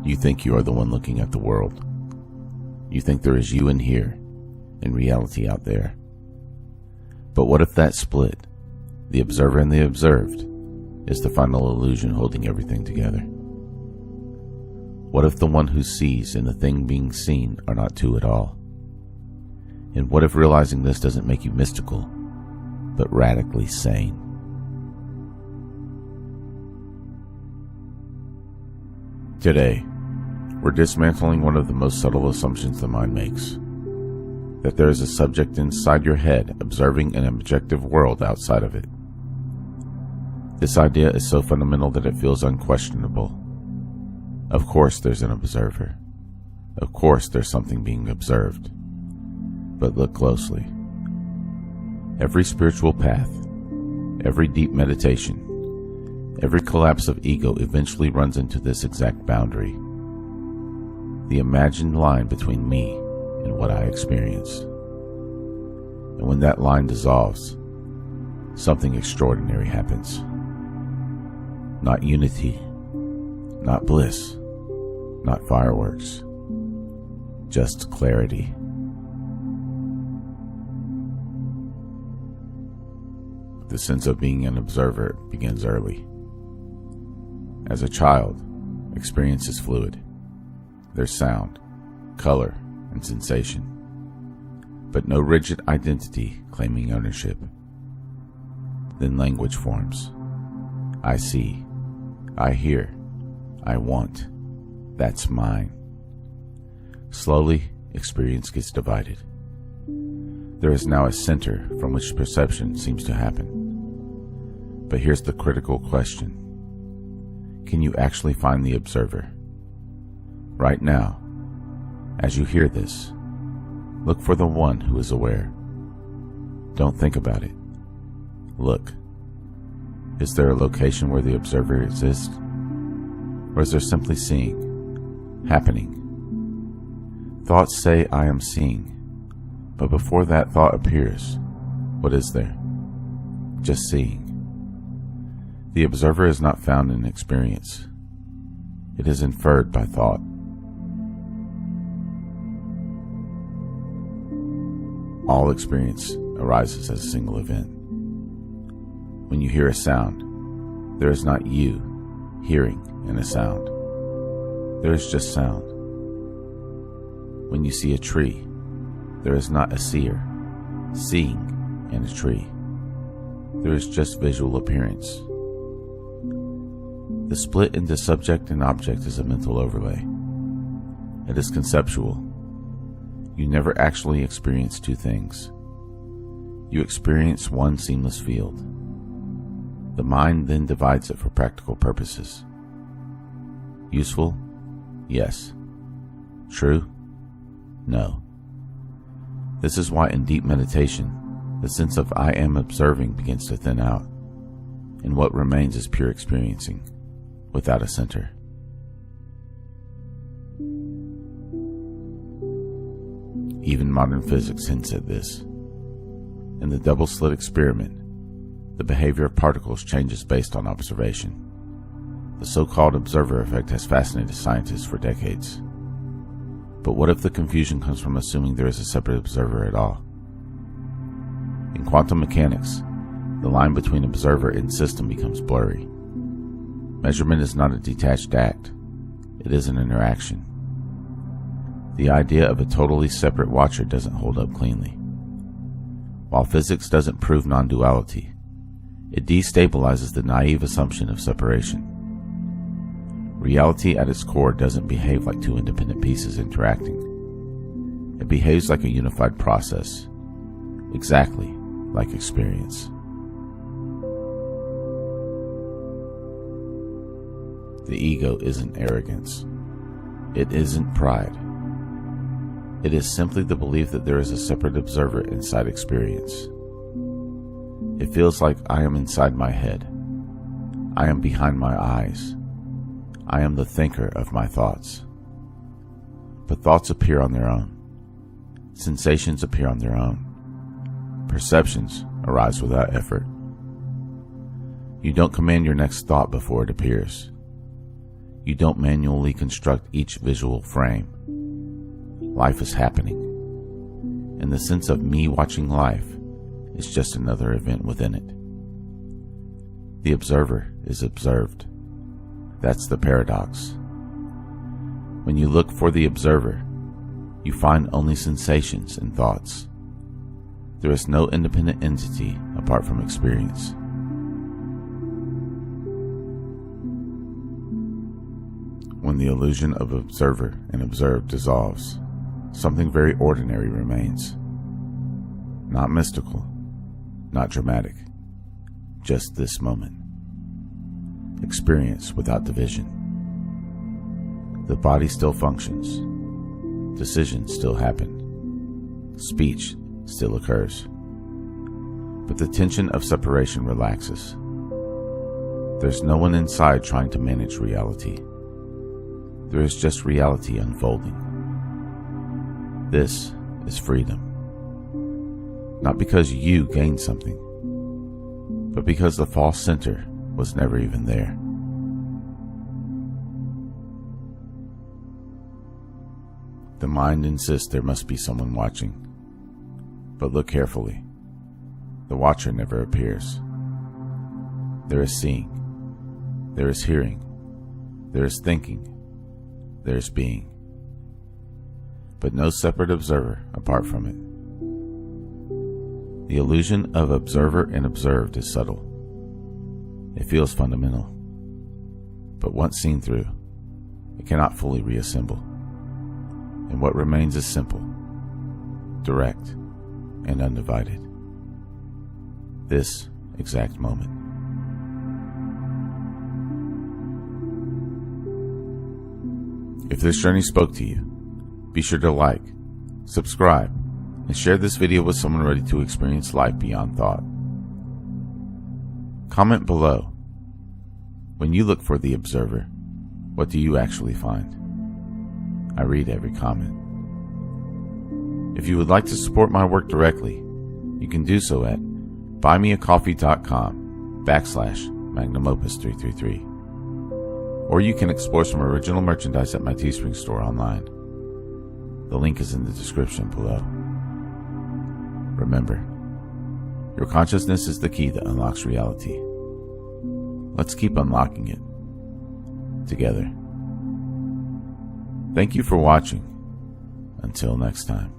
You think you are the one looking at the world. You think there is you in here, and reality out there. But what if that split, the observer and the observed, is the final illusion holding everything together? What if the one who sees and the thing being seen are not two at all? And what if realizing this doesn't make you mystical, but radically sane? Today, we're dismantling one of the most subtle assumptions the mind makes, that there is a subject inside your head observing an objective world outside of it. This idea is so fundamental that it feels unquestionable. Of course there's an observer. Of course there's something being observed. But look closely. Every spiritual path, every deep meditation, every collapse of ego eventually runs into this exact boundary. The imagined line between me and what I experience. And when that line dissolves, something extraordinary happens. Not unity, not bliss, not fireworks, just clarity. The sense of being an observer begins early. As a child, experience is fluid. There's sound, color, and sensation, but no rigid identity claiming ownership. Then language forms. I see, I hear, I want, that's mine. Slowly, experience gets divided. There is now a center from which perception seems to happen. But here's the critical question. Can you actually find the observer? Right now, as you hear this, look for the one who is aware. Don't think about it. Look. Is there a location where the observer exists? Or is there simply seeing, happening? Thoughts say, I am seeing. But before that thought appears, what is there? Just seeing. The observer is not found in experience. It is inferred by thought. All experience arises as a single event. When you hear a sound, there is not you hearing in a sound. There is just sound. When you see a tree, there is not a seer seeing in a tree. There is just visual appearance. The split into subject and object is a mental overlay. It is conceptual. You never actually experience two things. You experience one seamless field. The mind then divides it for practical purposes. Useful? Yes. True? No. This is why in deep meditation, the sense of I am observing begins to thin out, and what remains is pure experiencing, without a center. Even modern physics hints at this. In the double-slit experiment, the behavior of particles changes based on observation. The so-called observer effect has fascinated scientists for decades. But what if the confusion comes from assuming there is a separate observer at all? In quantum mechanics, the line between observer and system becomes blurry. Measurement is not a detached act. It is an interaction. The idea of a totally separate watcher doesn't hold up cleanly. While physics doesn't prove non-duality, it destabilizes the naive assumption of separation. Reality at its core doesn't behave like two independent pieces interacting. It behaves like a unified process, exactly like experience. The ego isn't arrogance. It isn't pride. It is simply the belief that there is a separate observer inside experience. It feels like I am inside my head. I am behind my eyes. I am the thinker of my thoughts. But thoughts appear on their own. Sensations appear on their own. Perceptions arise without effort. You don't command your next thought before it appears. You don't manually construct each visual frame. Life is happening, and the sense of me watching life is just another event within it. The observer is observed. That's the paradox. When you look for the observer, you find only sensations and thoughts. There is no independent entity apart from experience. When the illusion of observer and observed dissolves, something very ordinary remains. Not mystical, not dramatic, just this moment. Experience without division. The body still functions. Decisions still happen. Speech still occurs. But the tension of separation relaxes. There's no one inside trying to manage reality. There is just reality unfolding. This is freedom. Not because you gained something, but because the false center was never even there. The mind insists there must be someone watching, but look carefully. The watcher never appears. There is seeing, there is hearing, there is thinking, there is being, but no separate observer apart from it. The illusion of observer and observed is subtle. It feels fundamental, but once seen through, it cannot fully reassemble. And what remains is simple, direct, and undivided. This exact moment. If this journey spoke to you, be sure to like, subscribe, and share this video with someone ready to experience life beyond thought. Comment below. When you look for the observer, what do you actually find? I read every comment. If you would like to support my work directly, you can do so at buymeacoffee.com/magnumopus333. Or you can explore some original merchandise at my Teespring store online. The link is in the description below. Remember, your consciousness is the key that unlocks reality. Let's keep unlocking it together. Thank you for watching. Until next time.